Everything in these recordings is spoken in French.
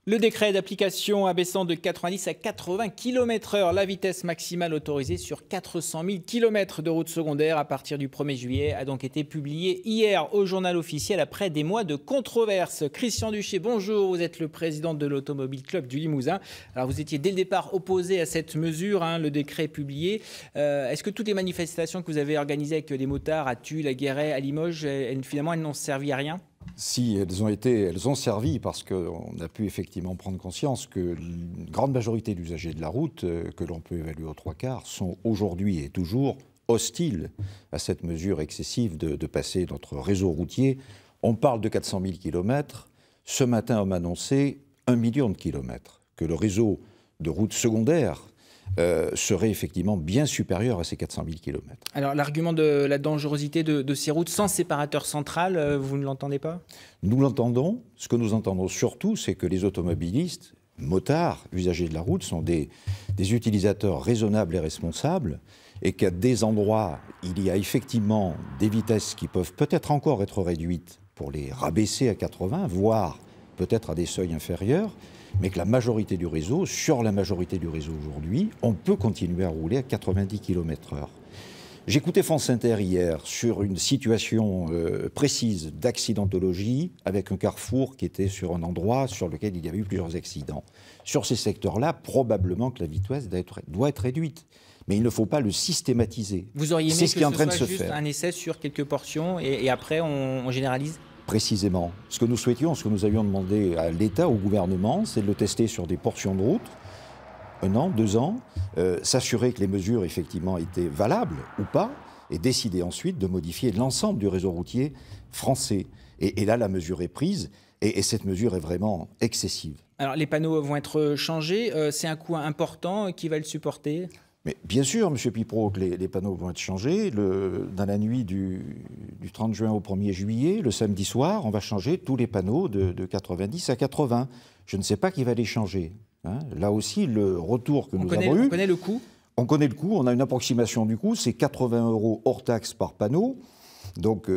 Le décret d'application abaissant de 90 à 80 km/h la vitesse maximale autorisée sur 400 000 km de routes secondaires à partir du 1er juillet a donc été publié hier au journal officiel après des mois de controverses. Christian Duché, bonjour, vous êtes le président de l'Automobile Club du Limousin. Alors vous étiez dès le départ opposé à cette mesure, le décret publié. Est-ce que toutes les manifestations que vous avez organisées avec des motards à Tulle, à Guéret, à Limoges, finalement elles n'ont servi à rien ? Si, elles ont servi parce qu'on a pu effectivement prendre conscience que la grande majorité d'usagers de la route, que l'on peut évaluer aux 3/4, sont aujourd'hui et toujours hostiles à cette mesure excessive de passer notre réseau routier. On parle de 400 000 km. Ce matin, on m'a annoncé 1 million de kilomètres, que le réseau de routes secondaires serait effectivement bien supérieur à ces 400 000 km. Alors l'argument de la dangerosité de ces routes sans séparateur central, vous ne l'entendez pas ? Nous l'entendons. Ce que nous entendons surtout, c'est que les automobilistes, motards, usagers de la route, sont des utilisateurs raisonnables et responsables, et qu'à des endroits, il y a effectivement des vitesses qui peuvent peut-être encore être réduites pour les rabaisser à 80, voire peut-être à des seuils inférieurs, mais que la majorité du réseau, sur la majorité du réseau aujourd'hui, on peut continuer à rouler à 90 km/h. J'écoutais France Inter hier sur une situation précise d'accidentologie avec un carrefour qui était sur un endroit sur lequel il y avait eu plusieurs accidents. Sur ces secteurs-là, probablement que la vitesse doit être réduite. Mais il ne faut pas le systématiser. Vous auriez aimé que ce soit juste un essai sur quelques portions et après on généralise ? Précisément. Ce que nous souhaitions, ce que nous avions demandé à l'État, au gouvernement, c'est de le tester sur des portions de route, 1 an, 2 ans, s'assurer que les mesures effectivement étaient valables ou pas, et décider ensuite de modifier l'ensemble du réseau routier français. Et là, la mesure est prise, et cette mesure est vraiment excessive. Alors les panneaux vont être changés, c'est un coût important, qui va le supporter ? Mais bien sûr, M. Pipraud, que les panneaux vont être changés. Dans la nuit du 30 juin au 1er juillet, le samedi soir, on va changer tous les panneaux de 90 à 80. Je ne sais pas qui va les changer. Là aussi, le retour que nous avons eu... On connaît le coût ? On connaît le coût, on a une approximation du coût, c'est 80 € hors taxe par panneau. Donc,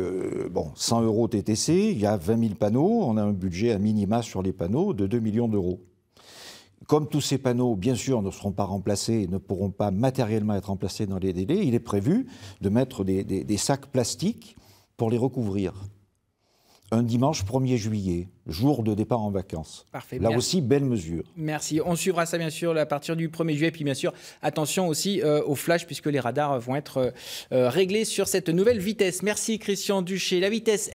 100 € TTC, il y a 20 000 panneaux, on a un budget à minima sur les panneaux de 2 millions d'euros. Comme tous ces panneaux, bien sûr, ne seront pas remplacés, ne pourront pas matériellement être remplacés dans les délais, il est prévu de mettre des sacs plastiques pour les recouvrir. Un dimanche 1er juillet, jour de départ en vacances. Parfait. Là aussi, belle mesure. Merci. On suivra ça, bien sûr, à partir du 1er juillet. Puis, bien sûr, attention aussi aux flashs, puisque les radars vont être réglés sur cette nouvelle vitesse. Merci, Christian Duché. La vitesse